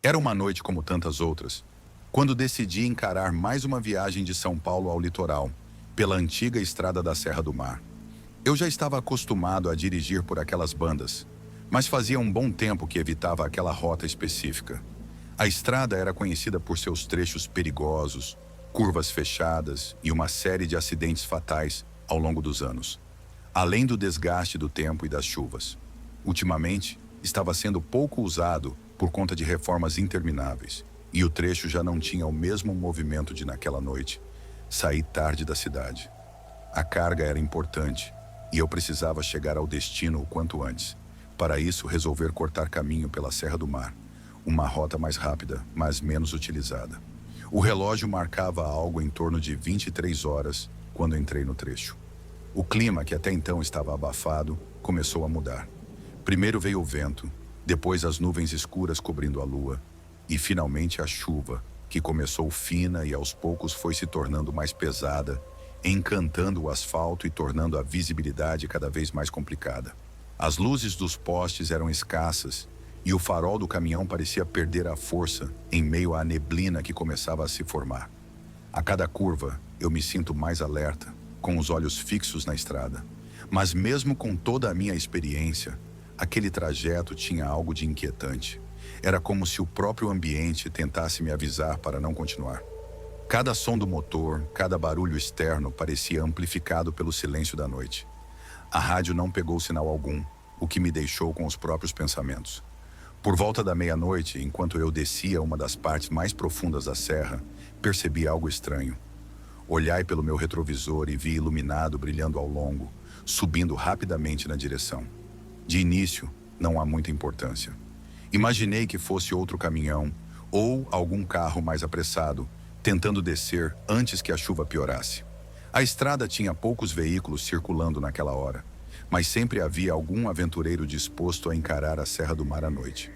Era uma noite como tantas outras, quando decidi encarar mais uma viagem de São Paulo ao litoral, pela antiga estrada da Serra do Mar. Eu já estava acostumado a dirigir por aquelas bandas, mas fazia um bom tempo que evitava aquela rota específica. A estrada era conhecida por seus trechos perigosos, curvas fechadas e uma série de acidentes fatais ao longo dos anos, além do desgaste do tempo e das chuvas. Ultimamente, estava sendo pouco usado por conta de reformas intermináveis, e o trecho já não tinha o mesmo movimento de naquela noite. Saí tarde da cidade. A carga era importante, e eu precisava chegar ao destino o quanto antes. Para isso, resolver cortar caminho pela Serra do Mar, uma rota mais rápida, mas menos utilizada. O relógio marcava algo em torno de 23 horas quando entrei no trecho. O clima, que até então estava abafado, começou a mudar. Primeiro veio o vento, depois as nuvens escuras cobrindo a lua, e finalmente a chuva, que começou fina e aos poucos foi se tornando mais pesada, encantando o asfalto e tornando a visibilidade cada vez mais complicada. As luzes dos postes eram escassas e o farol do caminhão parecia perder a força em meio à neblina que começava a se formar. A cada curva, eu me sinto mais alerta, com os olhos fixos na estrada. Mas mesmo com toda a minha experiência, aquele trajeto tinha algo de inquietante. Era como se o próprio ambiente tentasse me avisar para não continuar. Cada som do motor, cada barulho externo parecia amplificado pelo silêncio da noite. A rádio não pegou sinal algum, o que me deixou com os próprios pensamentos. Por volta da meia-noite, enquanto eu descia uma das partes mais profundas da serra, percebi algo estranho. Olhai pelo meu retrovisor e vi iluminado brilhando ao longo, subindo rapidamente na direção. De início, não há muita importância. Imaginei que fosse outro caminhão ou algum carro mais apressado, tentando descer antes que a chuva piorasse. A estrada tinha poucos veículos circulando naquela hora, mas sempre havia algum aventureiro disposto a encarar a Serra do Mar à noite.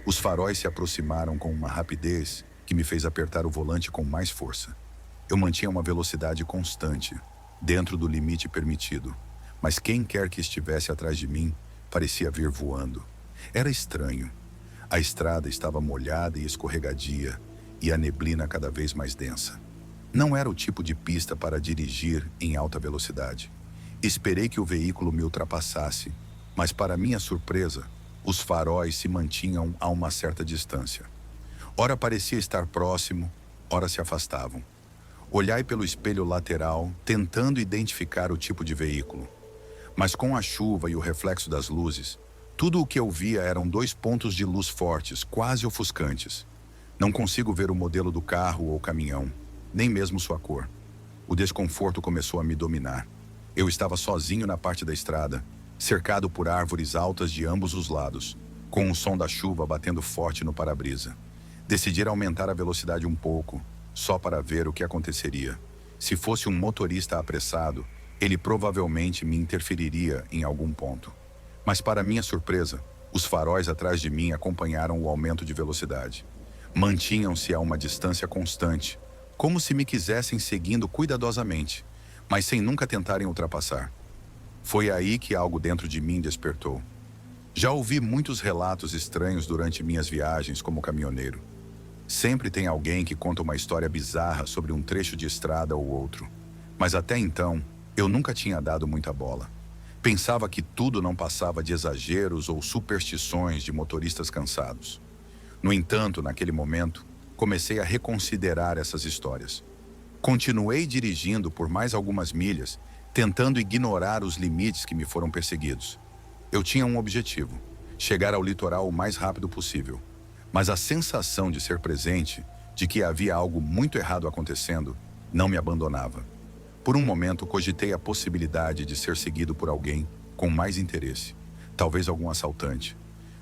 Os faróis se aproximaram com uma rapidez que me fez apertar o volante com mais força. Eu mantinha uma velocidade constante, dentro do limite permitido, mas quem quer que estivesse atrás de mim parecia vir voando. Era estranho. A estrada estava molhada e escorregadia, e a neblina cada vez mais densa. Não era o tipo de pista para dirigir em alta velocidade. Esperei que o veículo me ultrapassasse, mas para minha surpresa, os faróis se mantinham a uma certa distância. Ora parecia estar próximo, ora se afastavam. Olhai pelo espelho lateral, tentando identificar o tipo de veículo. Mas com a chuva e o reflexo das luzes, tudo o que eu via eram 2 pontos de luz fortes, quase ofuscantes. Não consigo ver o modelo do carro ou caminhão, nem mesmo sua cor. O desconforto começou a me dominar. Eu estava sozinho na parte da estrada, cercado por árvores altas de ambos os lados, com o som da chuva batendo forte no para-brisa. Decidi aumentar a velocidade um pouco, só para ver o que aconteceria. Se fosse um motorista apressado, ele provavelmente me interferiria em algum ponto. Mas para minha surpresa, os faróis atrás de mim acompanharam o aumento de velocidade. Mantinham-se a uma distância constante, como se me quisessem seguindo cuidadosamente, mas sem nunca tentarem ultrapassar. Foi aí que algo dentro de mim despertou. Já ouvi muitos relatos estranhos durante minhas viagens como caminhoneiro. Sempre tem alguém que conta uma história bizarra sobre um trecho de estrada ou outro. Mas até então, eu nunca tinha dado muita bola. Pensava que tudo não passava de exageros ou superstições de motoristas cansados. No entanto, naquele momento, comecei a reconsiderar essas histórias. Continuei dirigindo por mais algumas milhas, tentando ignorar os limites que me foram perseguidos. Eu tinha um objetivo: chegar ao litoral o mais rápido possível. Mas a sensação de ser presente, de que havia algo muito errado acontecendo, não me abandonava. Por um momento, cogitei a possibilidade de ser seguido por alguém com mais interesse, talvez algum assaltante.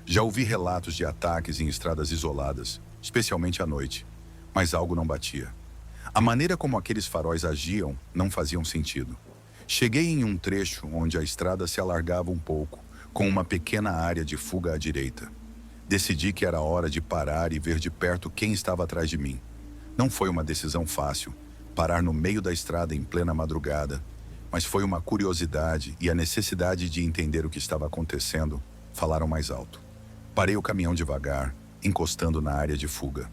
Já ouvi relatos de ataques em estradas isoladas, especialmente à noite, mas algo não batia. A maneira como aqueles faróis agiam não fazia sentido. Cheguei em um trecho onde a estrada se alargava um pouco, com uma pequena área de fuga à direita. Decidi que era hora de parar e ver de perto quem estava atrás de mim. Não foi uma decisão fácil, parar no meio da estrada em plena madrugada, mas foi uma curiosidade e a necessidade de entender o que estava acontecendo falaram mais alto. Parei o caminhão devagar, encostando na área de fuga.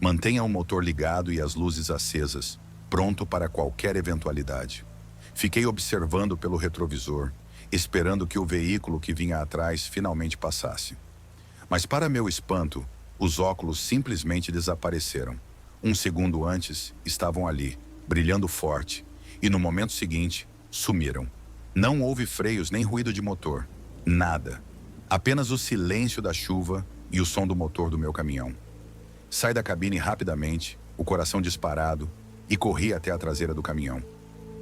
Mantenha o motor ligado e as luzes acesas, pronto para qualquer eventualidade. Fiquei observando pelo retrovisor, esperando que o veículo que vinha atrás finalmente passasse. Mas para meu espanto, os óculos simplesmente desapareceram. Um segundo antes, estavam ali, brilhando forte, e no momento seguinte, sumiram. Não houve freios nem ruído de motor. Nada. Apenas o silêncio da chuva e o som do motor do meu caminhão. Saí da cabine rapidamente, o coração disparado, e corri até a traseira do caminhão.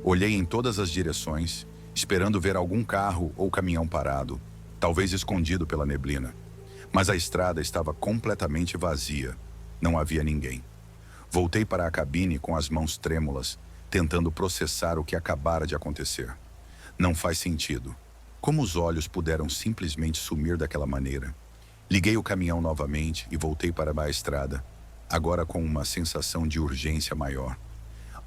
Olhei em todas as direções, esperando ver algum carro ou caminhão parado, talvez escondido pela neblina. Mas a estrada estava completamente vazia. Não havia ninguém. Voltei para a cabine com as mãos trêmulas, tentando processar o que acabara de acontecer. Não faz sentido. Como os olhos puderam simplesmente sumir daquela maneira? Liguei o caminhão novamente e voltei para a estrada, agora com uma sensação de urgência maior.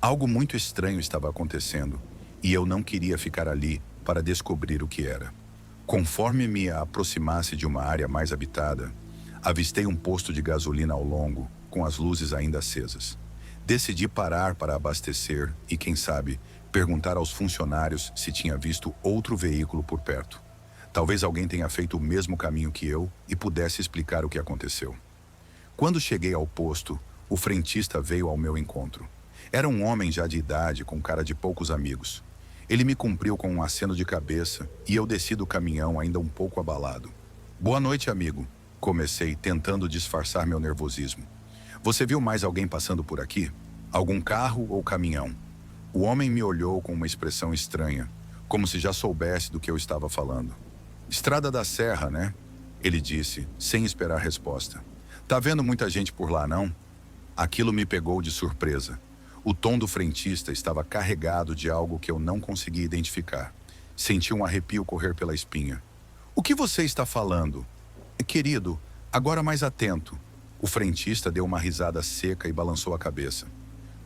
Algo muito estranho estava acontecendo, e eu não queria ficar ali para descobrir o que era. Conforme me aproximasse de uma área mais habitada, avistei um posto de gasolina ao longo, com as luzes ainda acesas. Decidi parar para abastecer e, quem sabe, perguntar aos funcionários se tinha visto outro veículo por perto. Talvez alguém tenha feito o mesmo caminho que eu e pudesse explicar o que aconteceu. Quando cheguei ao posto, o frentista veio ao meu encontro. Era um homem já de idade, com cara de poucos amigos. Ele me cumpriu com um aceno de cabeça e eu desci do caminhão ainda um pouco abalado. "Boa noite, amigo", comecei, tentando disfarçar meu nervosismo. "Você viu mais alguém passando por aqui? Algum carro ou caminhão?" O homem me olhou com uma expressão estranha, como se já soubesse do que eu estava falando. "Estrada da Serra, né?" Ele disse, sem esperar resposta. "Tá vendo muita gente por lá, não?" Aquilo me pegou de surpresa. O tom do frentista estava carregado de algo que eu não conseguia identificar. Senti um arrepio correr pela espinha. "O que você está falando?" "Querido, agora mais atento." O frentista deu uma risada seca e balançou a cabeça.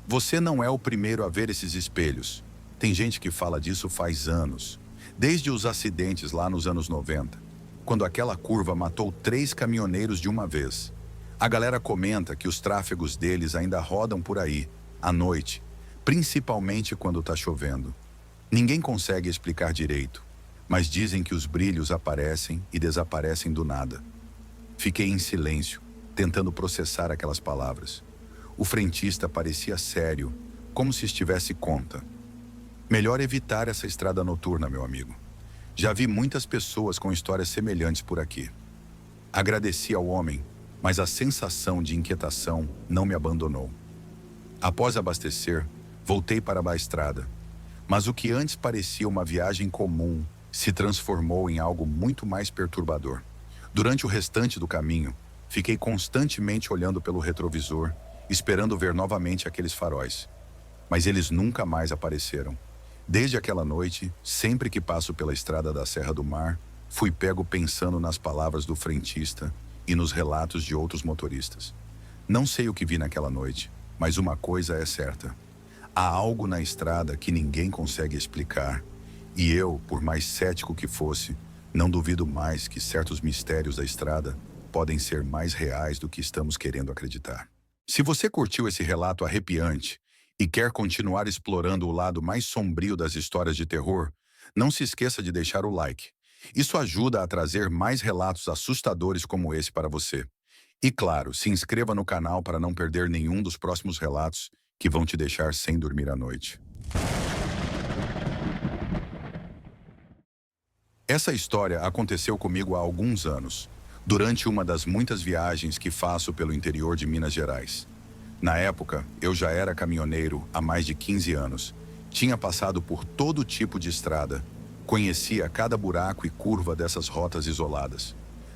"Você não é o primeiro a ver esses espelhos. Tem gente que fala disso faz anos. Desde os acidentes lá nos anos 90, quando aquela curva matou 3 caminhoneiros de uma vez. A galera comenta que os tráfegos deles ainda rodam por aí, à noite, principalmente quando está chovendo. Ninguém consegue explicar direito, mas dizem que os brilhos aparecem e desaparecem do nada." Fiquei em silêncio, tentando processar aquelas palavras. O frentista parecia sério, como se estivesse conta. "Melhor evitar essa estrada noturna, meu amigo. Já vi muitas pessoas com histórias semelhantes por aqui." Agradeci ao homem, mas a sensação de inquietação não me abandonou. Após abastecer, voltei para a estrada. Mas o que antes parecia uma viagem comum se transformou em algo muito mais perturbador. Durante o restante do caminho, fiquei constantemente olhando pelo retrovisor, esperando ver novamente aqueles faróis. Mas eles nunca mais apareceram. Desde aquela noite, sempre que passo pela estrada da Serra do Mar, fui pego pensando nas palavras do frentista e nos relatos de outros motoristas. Não sei o que vi naquela noite, mas uma coisa é certa. Há algo na estrada que ninguém consegue explicar, e eu, por mais cético que fosse, não duvido mais que certos mistérios da estrada podem ser mais reais do que estamos querendo acreditar. Se você curtiu esse relato arrepiante e quer continuar explorando o lado mais sombrio das histórias de terror, não se esqueça de deixar o like. Isso ajuda a trazer mais relatos assustadores como esse para você. E claro, se inscreva no canal para não perder nenhum dos próximos relatos que vão te deixar sem dormir à noite. Essa história aconteceu comigo há alguns anos, durante uma das muitas viagens que faço pelo interior de Minas Gerais. Na época, eu já era caminhoneiro há mais de 15 anos. Tinha passado por todo tipo de estrada. Conhecia cada buraco e curva dessas rotas isoladas.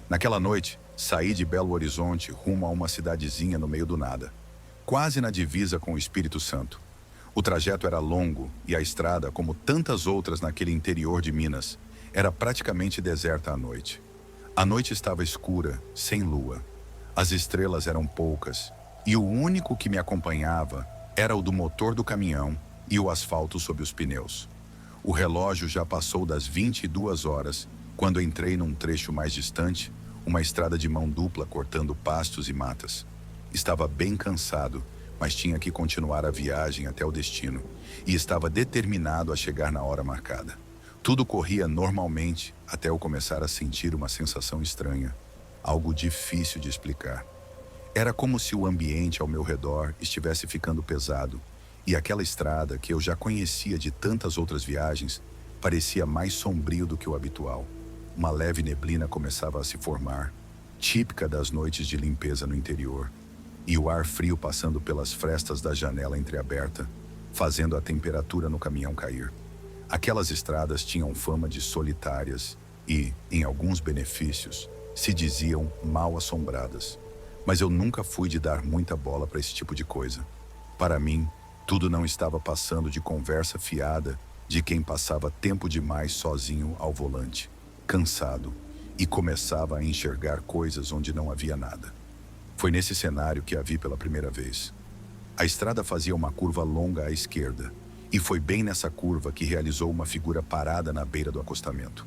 Naquela noite, saí de Belo Horizonte rumo a uma cidadezinha no meio do nada, quase na divisa com o Espírito Santo. O trajeto era longo e a estrada, como tantas outras naquele interior de Minas, era praticamente deserta à noite. A noite estava escura, sem lua. As estrelas eram poucas e o único que me acompanhava era o do motor do caminhão e o asfalto sob os pneus. O relógio já passou das 22 horas quando entrei num trecho mais distante, uma estrada de mão dupla cortando pastos e matas. Estava bem cansado, mas tinha que continuar a viagem até o destino e estava determinado a chegar na hora marcada. Tudo corria normalmente até eu começar a sentir uma sensação estranha, algo difícil de explicar. Era como se o ambiente ao meu redor estivesse ficando pesado e aquela estrada que eu já conhecia de tantas outras viagens parecia mais sombrio do que o habitual. Uma leve neblina começava a se formar, típica das noites de limpeza no interior, e o ar frio passando pelas frestas da janela entreaberta, fazendo a temperatura no caminhão cair. Aquelas estradas tinham fama de solitárias e, em alguns benefícios, se diziam mal assombradas. Mas eu nunca fui de dar muita bola para esse tipo de coisa. Para mim, tudo não estava passando de conversa fiada de quem passava tempo demais sozinho ao volante, cansado, e começava a enxergar coisas onde não havia nada. Foi nesse cenário que a vi pela primeira vez. A estrada fazia uma curva longa à esquerda, e foi bem nessa curva que realizou uma figura parada na beira do acostamento.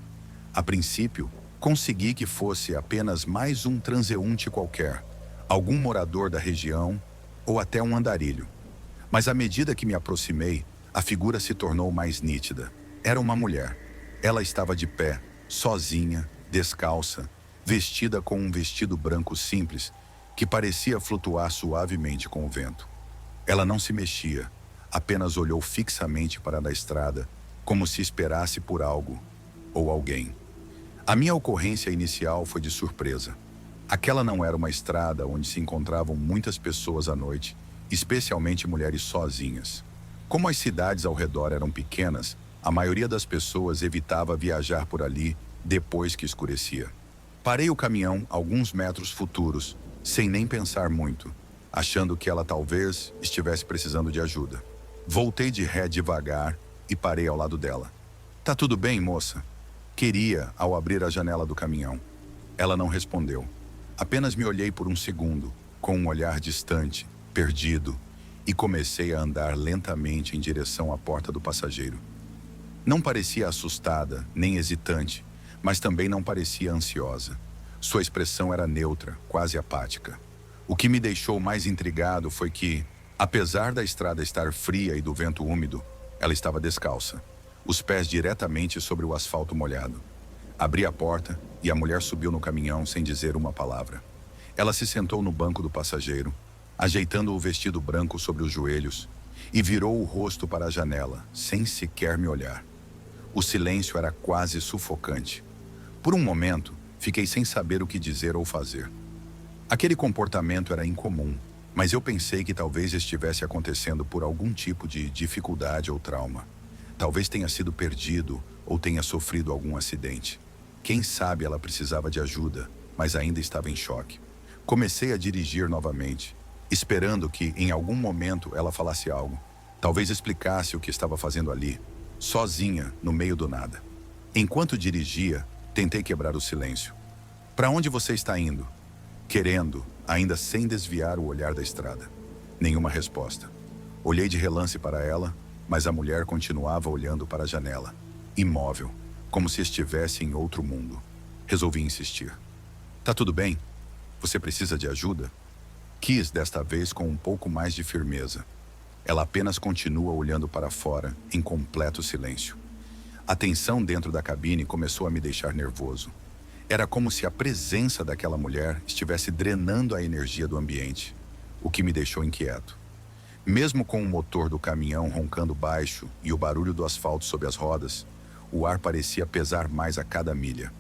A princípio, consegui que fosse apenas mais um transeunte qualquer, algum morador da região ou até um andarilho. Mas à medida que me aproximei, a figura se tornou mais nítida. Era uma mulher. Ela estava de pé, sozinha, descalça, vestida com um vestido branco simples, que parecia flutuar suavemente com o vento. Ela não se mexia, apenas olhou fixamente para a estrada, como se esperasse por algo ou alguém. A minha ocorrência inicial foi de surpresa. Aquela não era uma estrada onde se encontravam muitas pessoas à noite, especialmente mulheres sozinhas. Como as cidades ao redor eram pequenas, a maioria das pessoas evitava viajar por ali depois que escurecia. Parei o caminhão alguns metros futuros, sem nem pensar muito, achando que ela talvez estivesse precisando de ajuda. Voltei de ré devagar e parei ao lado dela. "Tá tudo bem, moça?" Queria ao abrir a janela do caminhão. Ela não respondeu. Apenas me olhei por um segundo, com um olhar distante, perdido, e comecei a andar lentamente em direção à porta do passageiro. Não parecia assustada, nem hesitante, mas também não parecia ansiosa. Sua expressão era neutra, quase apática. O que me deixou mais intrigado foi que, apesar da estrada estar fria e do vento úmido, ela estava descalça, os pés diretamente sobre o asfalto molhado. Abri a porta e a mulher subiu no caminhão sem dizer uma palavra. Ela se sentou no banco do passageiro, ajeitando o vestido branco sobre os joelhos, e virou o rosto para a janela, sem sequer me olhar. O silêncio era quase sufocante. Por um momento, fiquei sem saber o que dizer ou fazer. Aquele comportamento era incomum, mas eu pensei que talvez estivesse acontecendo por algum tipo de dificuldade ou trauma. Talvez tenha sido perdido ou tenha sofrido algum acidente. Quem sabe ela precisava de ajuda, mas ainda estava em choque. Comecei a dirigir novamente, esperando que, em algum momento, ela falasse algo. Talvez explicasse o que estava fazendo ali, sozinha, no meio do nada. Enquanto dirigia, tentei quebrar o silêncio. "Para onde você está indo?" Querendo, ainda sem desviar o olhar da estrada. Nenhuma resposta. Olhei de relance para ela, mas a mulher continuava olhando para a janela, imóvel, como se estivesse em outro mundo. Resolvi insistir. "Tá tudo bem? Você precisa de ajuda?" Quis, desta vez, com um pouco mais de firmeza. Ela apenas continua olhando para fora, em completo silêncio. A tensão dentro da cabine começou a me deixar nervoso. Era como se a presença daquela mulher estivesse drenando a energia do ambiente, o que me deixou inquieto. Mesmo com o motor do caminhão roncando baixo e o barulho do asfalto sob as rodas, o ar parecia pesar mais a cada milha.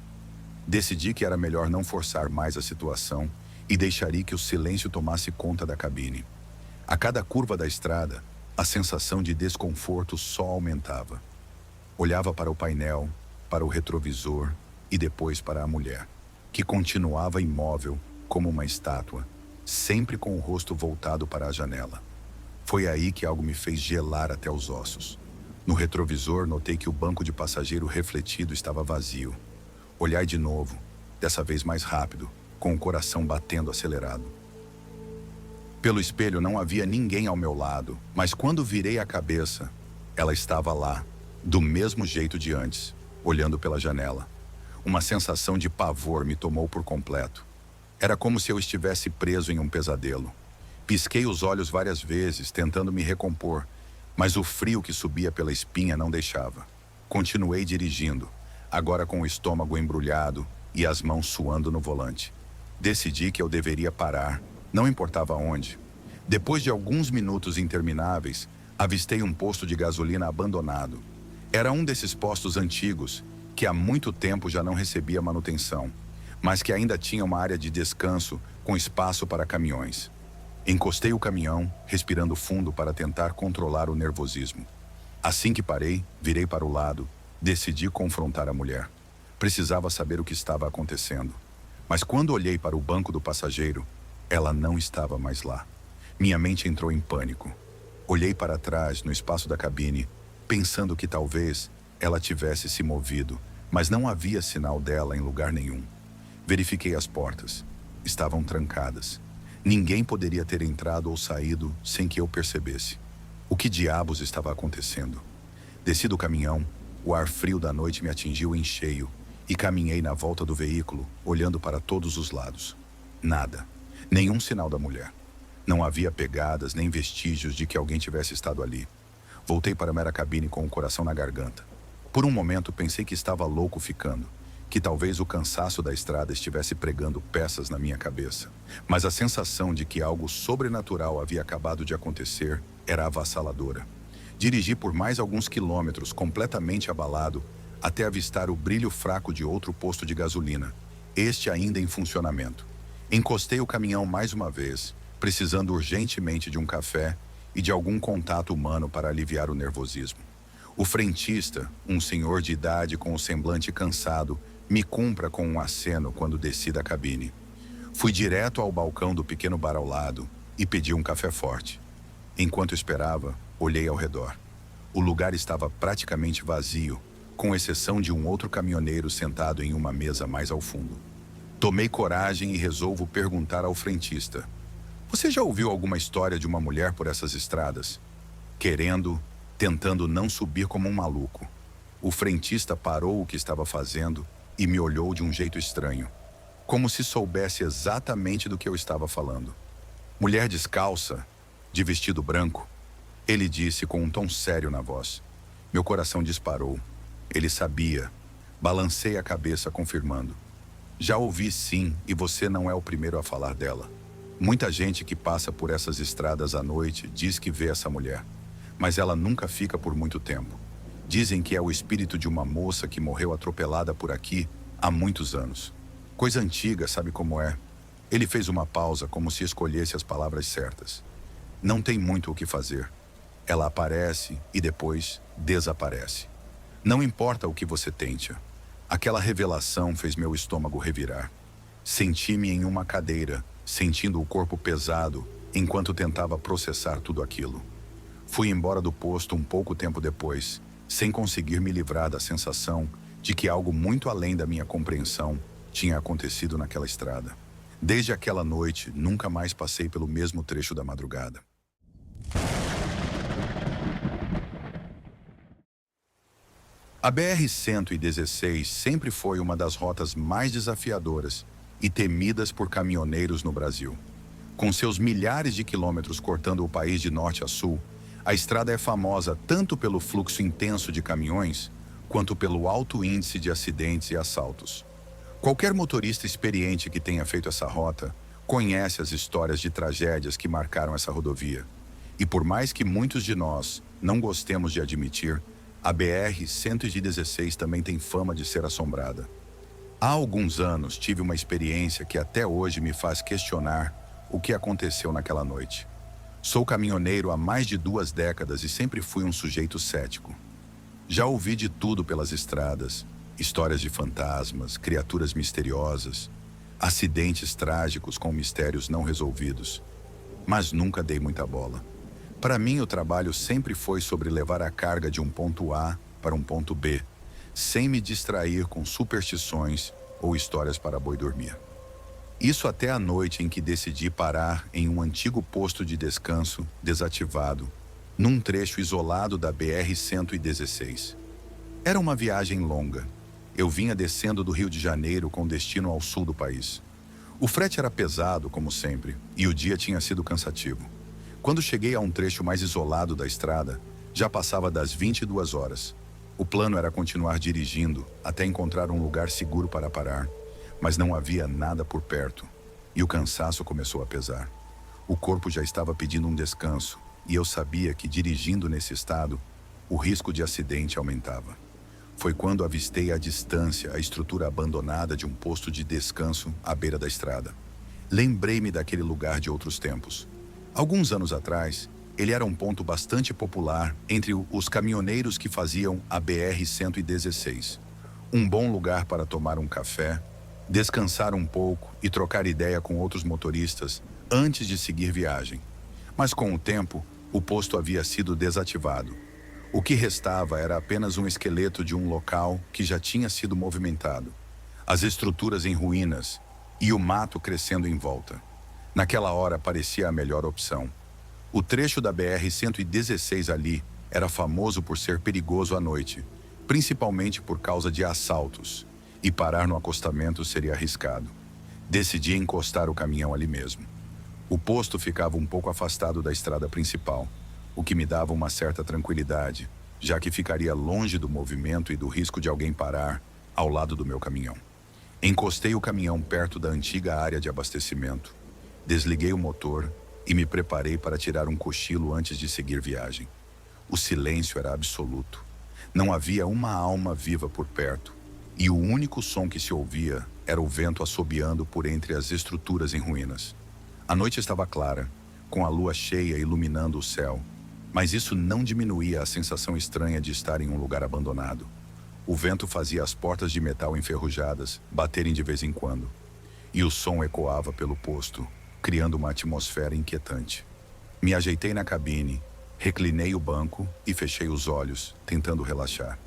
Decidi que era melhor não forçar mais a situação e deixaria que o silêncio tomasse conta da cabine. A cada curva da estrada, a sensação de desconforto só aumentava. Olhava para o painel, para o retrovisor e depois para a mulher, que continuava imóvel como uma estátua, sempre com o rosto voltado para a janela. Foi aí que algo me fez gelar até os ossos. No retrovisor, notei que o banco de passageiro refletido estava vazio. Olhai de novo, dessa vez mais rápido, com o coração batendo acelerado. Pelo espelho não havia ninguém ao meu lado, mas quando virei a cabeça, ela estava lá, do mesmo jeito de antes, olhando pela janela. Uma sensação de pavor me tomou por completo. Era como se eu estivesse preso em um pesadelo. Pisquei os olhos várias vezes, tentando me recompor, mas o frio que subia pela espinha não deixava. Continuei dirigindo, agora com o estômago embrulhado e as mãos suando no volante. Decidi que eu deveria parar, não importava onde. Depois de alguns minutos intermináveis, avistei um posto de gasolina abandonado. Era um desses postos antigos, que há muito tempo já não recebia manutenção, mas que ainda tinha uma área de descanso com espaço para caminhões. Encostei o caminhão, respirando fundo para tentar controlar o nervosismo. Assim que parei, virei para o lado, decidi confrontar a mulher. Precisava saber o que estava acontecendo. Mas quando olhei para o banco do passageiro, ela não estava mais lá. Minha mente entrou em pânico. Olhei para trás, no espaço da cabine, pensando que talvez ela tivesse se movido, mas não havia sinal dela em lugar nenhum. Verifiquei as portas. Estavam trancadas. Ninguém poderia ter entrado ou saído sem que eu percebesse. O que diabos estava acontecendo? Desci do caminhão, o ar frio da noite me atingiu em cheio e caminhei na volta do veículo, olhando para todos os lados. Nada. Nenhum sinal da mulher. Não havia pegadas nem vestígios de que alguém tivesse estado ali. Voltei para a mera cabine com o coração na garganta. Por um momento pensei que estava louco ficando, que talvez o cansaço da estrada estivesse pregando peças na minha cabeça. Mas a sensação de que algo sobrenatural havia acabado de acontecer era avassaladora. Dirigi por mais alguns quilômetros, completamente abalado, até avistar o brilho fraco de outro posto de gasolina, este ainda em funcionamento. Encostei o caminhão mais uma vez, precisando urgentemente de um café e de algum contato humano para aliviar o nervosismo. O frentista, um senhor de idade com o semblante cansado, me cumpra com um aceno quando desci da cabine. Fui direto ao balcão do pequeno bar ao lado e pedi um café forte. Enquanto esperava, olhei ao redor. O lugar estava praticamente vazio, com exceção de um outro caminhoneiro sentado em uma mesa mais ao fundo. Tomei coragem e resolvo perguntar ao frentista: "Você já ouviu alguma história de uma mulher por essas estradas?" Tentando não subir como um maluco. O frentista parou o que estava fazendo e me olhou de um jeito estranho, como se soubesse exatamente do que eu estava falando. "Mulher descalça, de vestido branco?" Ele disse com um tom sério na voz. Meu coração disparou. Ele sabia. Balancei a cabeça confirmando. "Já ouvi sim, e você não é o primeiro a falar dela. Muita gente que passa por essas estradas à noite diz que vê essa mulher, mas ela nunca fica por muito tempo. Dizem que é o espírito de uma moça que morreu atropelada por aqui há muitos anos. Coisa antiga, sabe como é?" Ele fez uma pausa, como se escolhesse as palavras certas. "Não tem muito o que fazer. Ela aparece e depois desaparece. Não importa o que você tente." Aquela revelação fez meu estômago revirar. Senti-me em uma cadeira, sentindo o corpo pesado, enquanto tentava processar tudo aquilo. Fui embora do posto um pouco tempo depois, sem conseguir me livrar da sensação de que algo muito além da minha compreensão tinha acontecido naquela estrada. Desde aquela noite, nunca mais passei pelo mesmo trecho da madrugada. A BR-116 sempre foi uma das rotas mais desafiadoras e temidas por caminhoneiros no Brasil. Com seus milhares de quilômetros cortando o país de norte a sul, a estrada é famosa tanto pelo fluxo intenso de caminhões, quanto pelo alto índice de acidentes e assaltos. Qualquer motorista experiente que tenha feito essa rota conhece as histórias de tragédias que marcaram essa rodovia. E por mais que muitos de nós não gostemos de admitir, a BR-116 também tem fama de ser assombrada. Há alguns anos tive uma experiência que até hoje me faz questionar o que aconteceu naquela noite. Sou caminhoneiro há mais de 2 décadas e sempre fui um sujeito cético. Já ouvi de tudo pelas estradas: histórias de fantasmas, criaturas misteriosas, acidentes trágicos com mistérios não resolvidos. Mas nunca dei muita bola. Para mim, o trabalho sempre foi sobre levar a carga de um ponto A para um ponto B, sem me distrair com superstições ou histórias para boi dormir. Isso até a noite em que decidi parar em um antigo posto de descanso desativado, num trecho isolado da BR-116. Era uma viagem longa. Eu vinha descendo do Rio de Janeiro com destino ao sul do país. O frete era pesado, como sempre, e o dia tinha sido cansativo. Quando cheguei a um trecho mais isolado da estrada, já passava das 22 horas. O plano era continuar dirigindo até encontrar um lugar seguro para parar, mas não havia nada por perto, e o cansaço começou a pesar. O corpo já estava pedindo um descanso, e eu sabia que dirigindo nesse estado, o risco de acidente aumentava. Foi quando avistei à distância a estrutura abandonada de um posto de descanso à beira da estrada. Lembrei-me daquele lugar de outros tempos. Alguns anos atrás, ele era um ponto bastante popular entre os caminhoneiros que faziam a BR-116. Um bom lugar para tomar um café, descansar um pouco e trocar ideia com outros motoristas antes de seguir viagem. Mas com o tempo, o posto havia sido desativado. O que restava era apenas um esqueleto de um local que já tinha sido movimentado, as estruturas em ruínas e o mato crescendo em volta. Naquela hora parecia a melhor opção. O trecho da BR-116 ali era famoso por ser perigoso à noite, principalmente por causa de assaltos, e parar no acostamento seria arriscado. Decidi encostar o caminhão ali mesmo. O posto ficava um pouco afastado da estrada principal, o que me dava uma certa tranquilidade, já que ficaria longe do movimento e do risco de alguém parar ao lado do meu caminhão. Encostei o caminhão perto da antiga área de abastecimento, desliguei o motor e me preparei para tirar um cochilo antes de seguir viagem. O silêncio era absoluto. Não havia uma alma viva por perto, e o único som que se ouvia era o vento assobiando por entre as estruturas em ruínas. A noite estava clara, com a lua cheia iluminando o céu, mas isso não diminuía a sensação estranha de estar em um lugar abandonado. O vento fazia as portas de metal enferrujadas baterem de vez em quando, e o som ecoava pelo posto, criando uma atmosfera inquietante. Me ajeitei na cabine, reclinei o banco e fechei os olhos, tentando relaxar.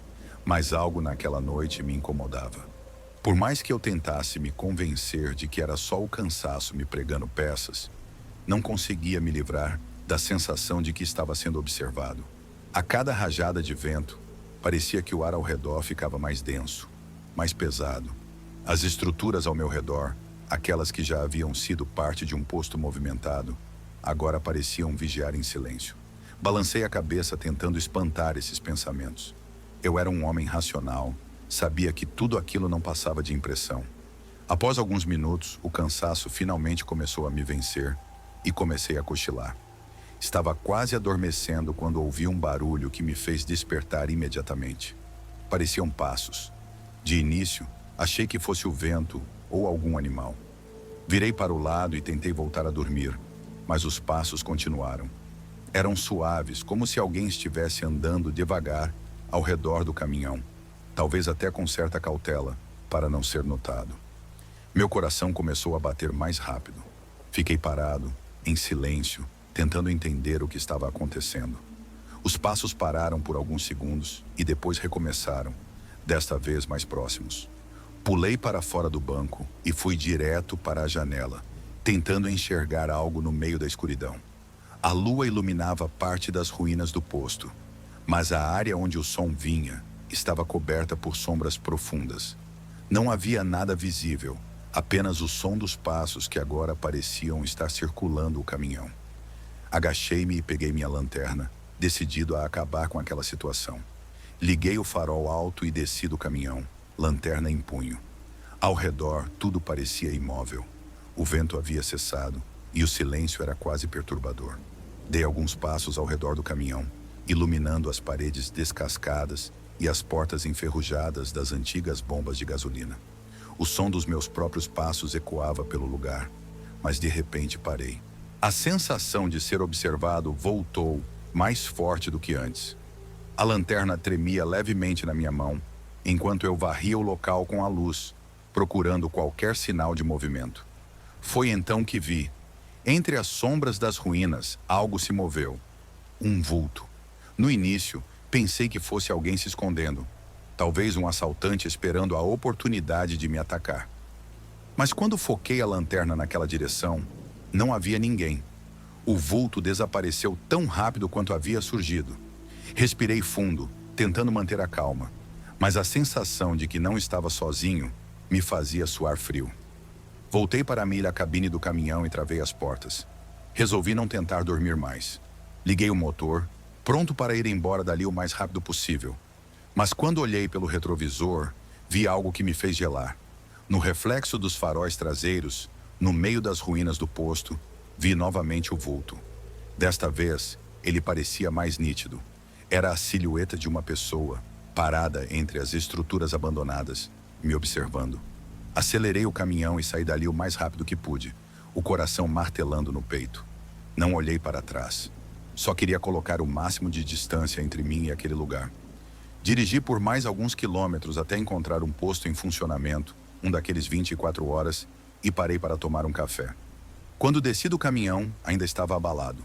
Mas algo naquela noite me incomodava. Por mais que eu tentasse me convencer de que era só o cansaço me pregando peças, não conseguia me livrar da sensação de que estava sendo observado. A cada rajada de vento, parecia que o ar ao redor ficava mais denso, mais pesado. As estruturas ao meu redor, aquelas que já haviam sido parte de um posto movimentado, agora pareciam vigiar em silêncio. Balancei a cabeça tentando espantar esses pensamentos. Eu era um homem racional, sabia que tudo aquilo não passava de impressão. Após alguns minutos, o cansaço finalmente começou a me vencer e comecei a cochilar. Estava quase adormecendo quando ouvi um barulho que me fez despertar imediatamente. Pareciam passos. De início, achei que fosse o vento ou algum animal. Virei para o lado e tentei voltar a dormir, mas os passos continuaram. Eram suaves, como se alguém estivesse andando devagar ao redor do caminhão, talvez até com certa cautela, para não ser notado. Meu coração começou a bater mais rápido. Fiquei parado, em silêncio, tentando entender o que estava acontecendo. Os passos pararam por alguns segundos e depois recomeçaram, desta vez mais próximos. Pulei para fora do banco e fui direto para a janela, tentando enxergar algo no meio da escuridão. A lua iluminava parte das ruínas do posto, mas a área onde o som vinha estava coberta por sombras profundas. Não havia nada visível, apenas o som dos passos que agora pareciam estar circulando o caminhão. Agachei-me e peguei minha lanterna, decidido a acabar com aquela situação. Liguei o farol alto e desci do caminhão, lanterna em punho. Ao redor, tudo parecia imóvel. O vento havia cessado e o silêncio era quase perturbador. Dei alguns passos ao redor do caminhão, iluminando as paredes descascadas e as portas enferrujadas das antigas bombas de gasolina. O som dos meus próprios passos ecoava pelo lugar, mas de repente parei. A sensação de ser observado voltou, mais forte do que antes. A lanterna tremia levemente na minha mão, enquanto eu varria o local com a luz, procurando qualquer sinal de movimento. Foi então que vi, entre as sombras das ruínas, algo se moveu. Um vulto. No início, pensei que fosse alguém se escondendo, talvez um assaltante esperando a oportunidade de me atacar. Mas quando foquei a lanterna naquela direção, não havia ninguém. O vulto desapareceu tão rápido quanto havia surgido. Respirei fundo, tentando manter a calma, mas a sensação de que não estava sozinho me fazia suar frio. Voltei para a cabine do caminhão e travei as portas. Resolvi não tentar dormir mais. Liguei o motor, pronto para ir embora dali o mais rápido possível. Mas quando olhei pelo retrovisor, vi algo que me fez gelar. No reflexo dos faróis traseiros, no meio das ruínas do posto, vi novamente o vulto. Desta vez, ele parecia mais nítido. Era a silhueta de uma pessoa, parada entre as estruturas abandonadas, me observando. Acelerei o caminhão e saí dali o mais rápido que pude, o coração martelando no peito. Não olhei para trás. Só queria colocar o máximo de distância entre mim e aquele lugar. Dirigi por mais alguns quilômetros até encontrar um posto em funcionamento, um daqueles 24 horas, e parei para tomar um café. Quando desci do caminhão, ainda estava abalado.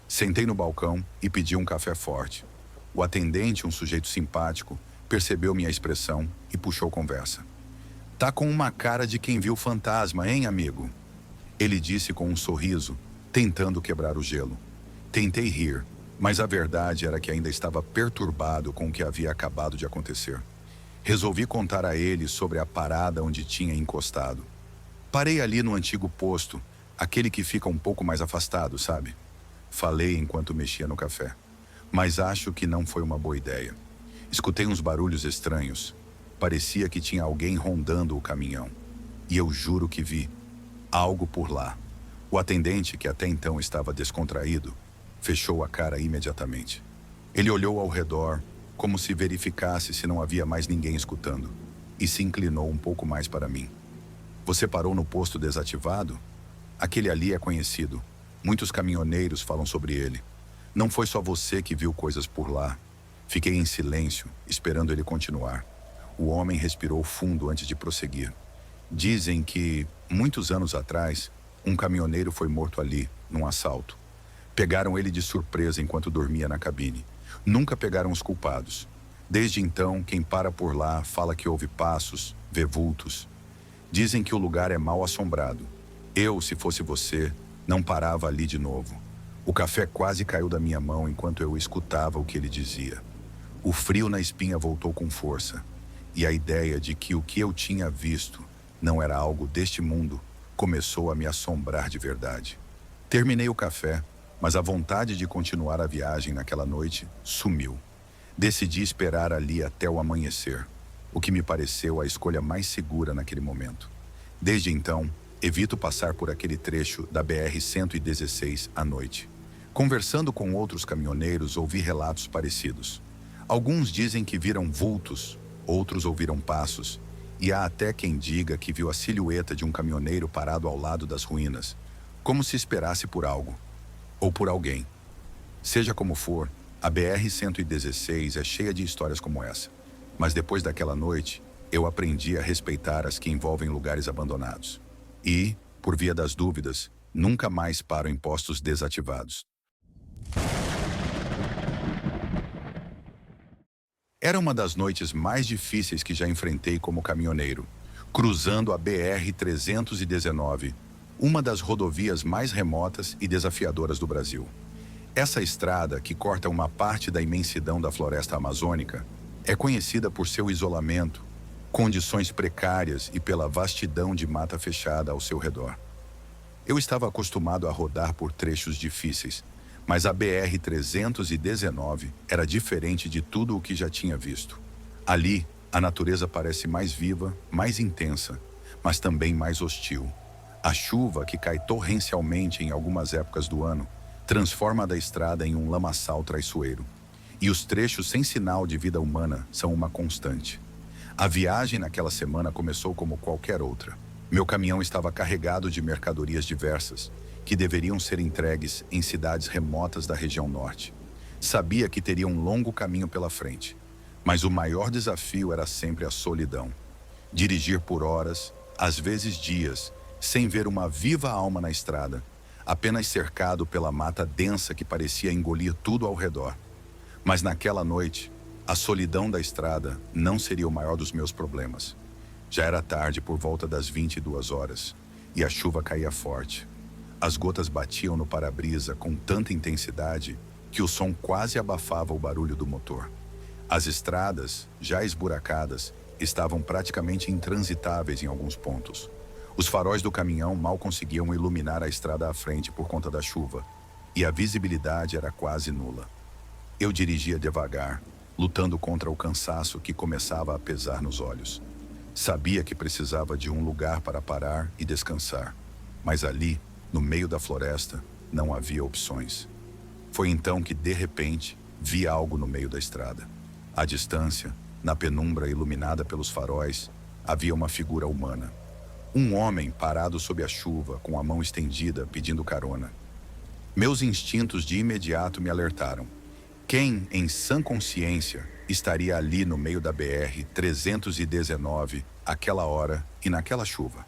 Sentei no balcão e pedi um café forte. O atendente, um sujeito simpático, percebeu minha expressão e puxou conversa. "Tá com uma cara de quem viu fantasma, hein, amigo?" Ele disse com um sorriso, tentando quebrar o gelo. Tentei rir, mas a verdade era que ainda estava perturbado com o que havia acabado de acontecer. Resolvi contar a ele sobre a parada onde tinha encostado. Parei ali no antigo posto, aquele que fica um pouco mais afastado, sabe? Falei enquanto mexia no café. Mas acho que não foi uma boa ideia. Escutei uns barulhos estranhos. Parecia que tinha alguém rondando o caminhão. E eu juro que vi algo por lá. O atendente, que até então estava descontraído, fechou a cara imediatamente. Ele olhou ao redor, como se verificasse se não havia mais ninguém escutando, e se inclinou um pouco mais para mim. "Você parou no posto desativado? Aquele ali é conhecido. Muitos caminhoneiros falam sobre ele. Não foi só você que viu coisas por lá." Fiquei em silêncio, esperando ele continuar. O homem respirou fundo antes de prosseguir. "Dizem que, muitos anos atrás, um caminhoneiro foi morto ali, num assalto. Pegaram ele de surpresa enquanto dormia na cabine. Nunca pegaram os culpados. Desde então, quem para por lá fala que ouve passos, vê vultos. Dizem que o lugar é mal assombrado. Eu, se fosse você, não parava ali de novo." O café quase caiu da minha mão enquanto eu escutava o que ele dizia. O frio na espinha voltou com força, e a ideia de que o que eu tinha visto não era algo deste mundo começou a me assombrar de verdade. Terminei o café, mas a vontade de continuar a viagem naquela noite sumiu. Decidi esperar ali até o amanhecer, o que me pareceu a escolha mais segura naquele momento. Desde então, evito passar por aquele trecho da BR-116 à noite. Conversando com outros caminhoneiros, ouvi relatos parecidos. Alguns dizem que viram vultos, outros ouviram passos, e há até quem diga que viu a silhueta de um caminhoneiro parado ao lado das ruínas, como se esperasse por algo, ou por alguém. Seja como for, a BR-116 é cheia de histórias como essa, mas depois daquela noite, eu aprendi a respeitar as que envolvem lugares abandonados. E, por via das dúvidas, nunca mais paro em postos desativados. Era uma das noites mais difíceis que já enfrentei como caminhoneiro, cruzando a BR-319, uma das rodovias mais remotas e desafiadoras do Brasil. Essa estrada, que corta uma parte da imensidão da floresta amazônica, é conhecida por seu isolamento, condições precárias e pela vastidão de mata fechada ao seu redor. Eu estava acostumado a rodar por trechos difíceis, mas a BR-319 era diferente de tudo o que já tinha visto. Ali, a natureza parece mais viva, mais intensa, mas também mais hostil. A chuva, que cai torrencialmente em algumas épocas do ano, transforma a estrada em um lamaçal traiçoeiro. E os trechos sem sinal de vida humana são uma constante. A viagem naquela semana começou como qualquer outra. Meu caminhão estava carregado de mercadorias diversas, que deveriam ser entregues em cidades remotas da região norte. Sabia que teria um longo caminho pela frente, mas o maior desafio era sempre a solidão. Dirigir por horas, às vezes dias, sem ver uma viva alma na estrada, apenas cercado pela mata densa que parecia engolir tudo ao redor. Mas naquela noite, a solidão da estrada não seria o maior dos meus problemas. Já era tarde, por volta das 22 horas, e a chuva caía forte. As gotas batiam no para-brisa com tanta intensidade que o som quase abafava o barulho do motor. As estradas, já esburacadas, estavam praticamente intransitáveis em alguns pontos. Os faróis do caminhão mal conseguiam iluminar a estrada à frente por conta da chuva, e a visibilidade era quase nula. Eu dirigia devagar, lutando contra o cansaço que começava a pesar nos olhos. Sabia que precisava de um lugar para parar e descansar, mas ali, no meio da floresta, não havia opções. Foi então que, de repente, vi algo no meio da estrada. À distância, na penumbra iluminada pelos faróis, havia uma figura humana. Um homem parado sob a chuva, com a mão estendida, pedindo carona. Meus instintos de imediato me alertaram. Quem, em sã consciência, estaria ali no meio da BR-319, àquela hora e naquela chuva?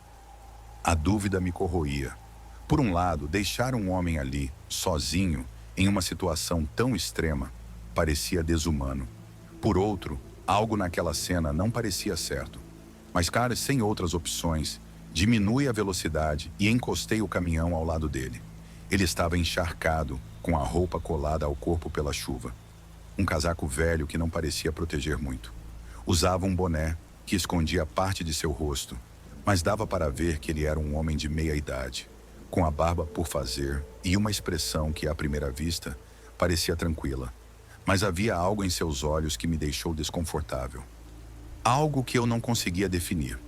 A dúvida me corroía. Por um lado, deixar um homem ali, sozinho, em uma situação tão extrema, parecia desumano. Por outro, algo naquela cena não parecia certo. Mas, cara, sem outras opções, diminui a velocidade e encostei o caminhão ao lado dele. Ele estava encharcado, com a roupa colada ao corpo pela chuva. Um casaco velho que não parecia proteger muito. Usava um boné que escondia parte de seu rosto, mas dava para ver que ele era um homem de meia idade, com a barba por fazer e uma expressão que, à primeira vista, parecia tranquila. Mas havia algo em seus olhos que me deixou desconfortável. Algo que eu não conseguia definir.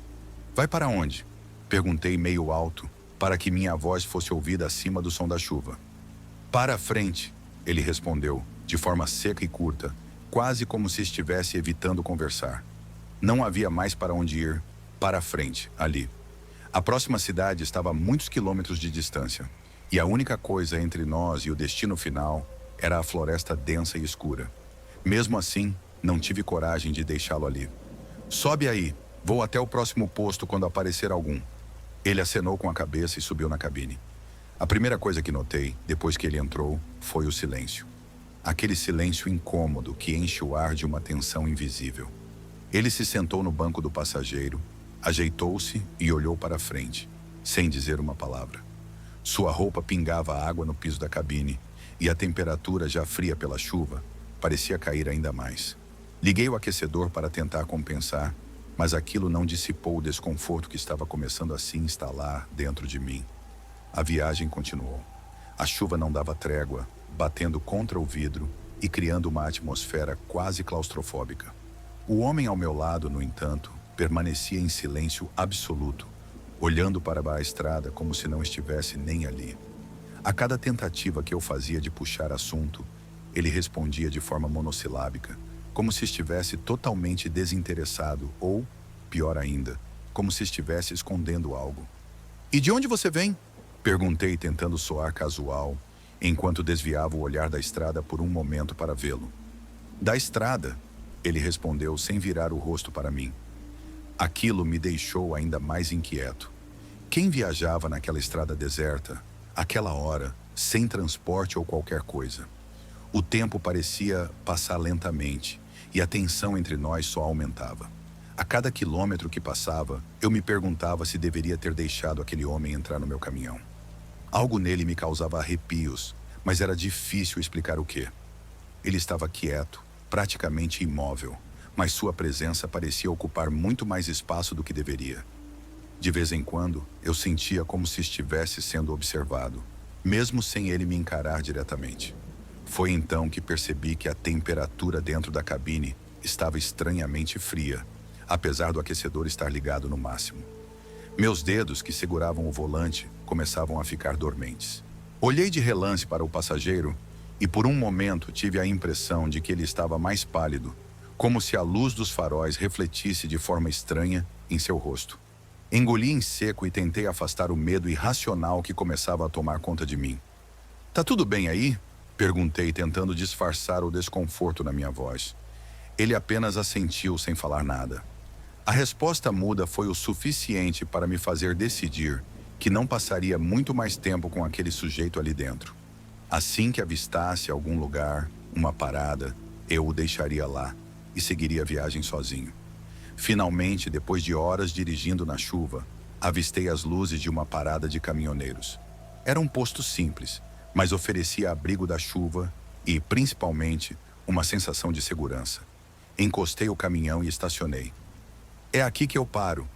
Vai para onde? Perguntei meio alto, para que minha voz fosse ouvida acima do som da chuva. Para a frente, ele respondeu, de forma seca e curta, quase como se estivesse evitando conversar. Não havia mais para onde ir, para a frente, ali. A próxima cidade estava a muitos quilômetros de distância, e a única coisa entre nós e o destino final era a floresta densa e escura. Mesmo assim, não tive coragem de deixá-lo ali. Sobe aí, vou até o próximo posto quando aparecer algum. Ele acenou com a cabeça e subiu na cabine. A primeira coisa que notei, depois que ele entrou, foi o silêncio. Aquele silêncio incômodo que enche o ar de uma tensão invisível. Ele se sentou no banco do passageiro, ajeitou-se e olhou para a frente, sem dizer uma palavra. Sua roupa pingava água no piso da cabine, e a temperatura, já fria pela chuva, parecia cair ainda mais. Liguei o aquecedor para tentar compensar, mas aquilo não dissipou o desconforto que estava começando a se instalar dentro de mim. A viagem continuou. A chuva não dava trégua, batendo contra o vidro e criando uma atmosfera quase claustrofóbica. O homem ao meu lado, no entanto, permanecia em silêncio absoluto, olhando para a estrada como se não estivesse nem ali. A cada tentativa que eu fazia de puxar assunto, ele respondia de forma monossilábica, como se estivesse totalmente desinteressado ou, pior ainda, como se estivesse escondendo algo. "E de onde você vem?" Perguntei, tentando soar casual, enquanto desviava o olhar da estrada por um momento para vê-lo. "Da estrada," ele respondeu sem virar o rosto para mim. Aquilo me deixou ainda mais inquieto. Quem viajava naquela estrada deserta, àquela hora, sem transporte ou qualquer coisa? O tempo parecia passar lentamente, e a tensão entre nós só aumentava. A cada quilômetro que passava, eu me perguntava se deveria ter deixado aquele homem entrar no meu caminhão. Algo nele me causava arrepios, mas era difícil explicar o quê. Ele estava quieto, praticamente imóvel, mas sua presença parecia ocupar muito mais espaço do que deveria. De vez em quando, eu sentia como se estivesse sendo observado, mesmo sem ele me encarar diretamente. Foi então que percebi que a temperatura dentro da cabine estava estranhamente fria, apesar do aquecedor estar ligado no máximo. Meus dedos, que seguravam o volante, começavam a ficar dormentes. Olhei de relance para o passageiro e por um momento tive a impressão de que ele estava mais pálido, como se a luz dos faróis refletisse de forma estranha em seu rosto. Engoli em seco e tentei afastar o medo irracional que começava a tomar conta de mim. "Tá tudo bem aí?" Perguntei, tentando disfarçar o desconforto na minha voz. Ele apenas assentiu sem falar nada. A resposta muda foi o suficiente para me fazer decidir que não passaria muito mais tempo com aquele sujeito ali dentro. Assim que avistasse algum lugar, uma parada, eu o deixaria lá e seguiria a viagem sozinho. Finalmente, depois de horas dirigindo na chuva, avistei as luzes de uma parada de caminhoneiros. Era um posto simples, mas oferecia abrigo da chuva e, principalmente, uma sensação de segurança. Encostei o caminhão e estacionei. É aqui que eu paro.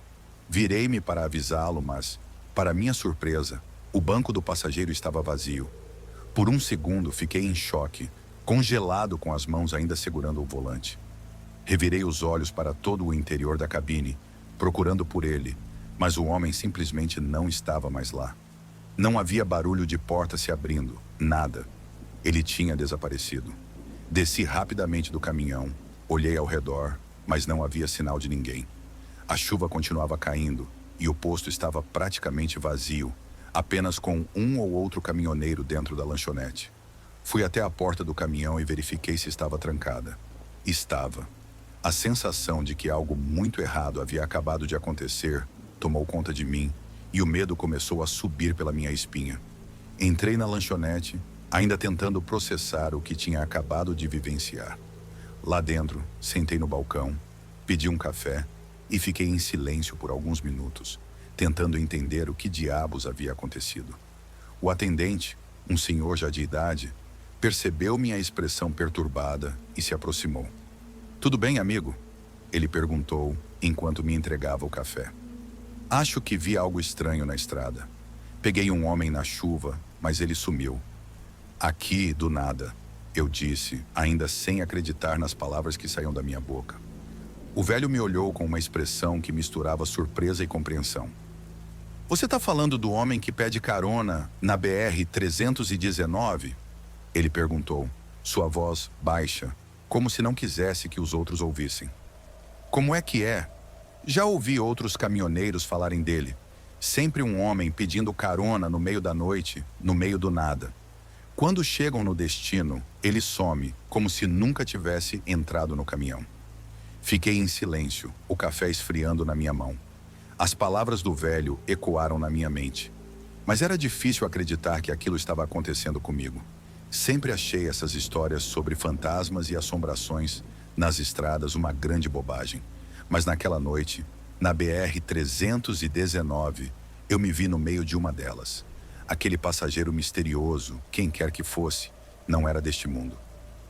Virei-me para avisá-lo, mas, para minha surpresa, o banco do passageiro estava vazio. Por um segundo fiquei em choque, congelado com as mãos ainda segurando o volante. Revirei os olhos para todo o interior da cabine, procurando por ele, mas o homem simplesmente não estava mais lá. Não havia barulho de porta se abrindo, nada. Ele tinha desaparecido. Desci rapidamente do caminhão, olhei ao redor, mas não havia sinal de ninguém. A chuva continuava caindo e o posto estava praticamente vazio, apenas com um ou outro caminhoneiro dentro da lanchonete. Fui até a porta do caminhão e verifiquei se estava trancada. Estava. A sensação de que algo muito errado havia acabado de acontecer tomou conta de mim e o medo começou a subir pela minha espinha. Entrei na lanchonete, ainda tentando processar o que tinha acabado de vivenciar. Lá dentro, sentei no balcão, pedi um café e fiquei em silêncio por alguns minutos, tentando entender o que diabos havia acontecido. O atendente, um senhor já de idade, percebeu minha expressão perturbada e se aproximou. "Tudo bem, amigo?" Ele perguntou enquanto me entregava o café. Acho que vi algo estranho na estrada. Peguei um homem na chuva, mas ele sumiu. Aqui, do nada, eu disse, ainda sem acreditar nas palavras que saíam da minha boca. O velho me olhou com uma expressão que misturava surpresa e compreensão. "Você está falando do homem que pede carona na BR-319?" Ele perguntou, sua voz baixa, como se não quisesse que os outros ouvissem. "Como é que é? Já ouvi outros caminhoneiros falarem dele. Sempre um homem pedindo carona no meio da noite, no meio do nada. Quando chegam no destino, ele some, como se nunca tivesse entrado no caminhão." Fiquei em silêncio, o café esfriando na minha mão. As palavras do velho ecoaram na minha mente. Mas era difícil acreditar que aquilo estava acontecendo comigo. Sempre achei essas histórias sobre fantasmas e assombrações nas estradas uma grande bobagem. Mas naquela noite, na BR-319, eu me vi no meio de uma delas. Aquele passageiro misterioso, quem quer que fosse, não era deste mundo.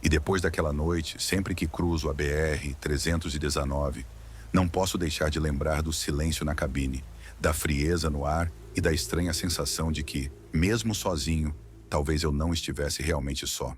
E depois daquela noite, sempre que cruzo a BR-319, não posso deixar de lembrar do silêncio na cabine, da frieza no ar e da estranha sensação de que, mesmo sozinho, talvez eu não estivesse realmente só.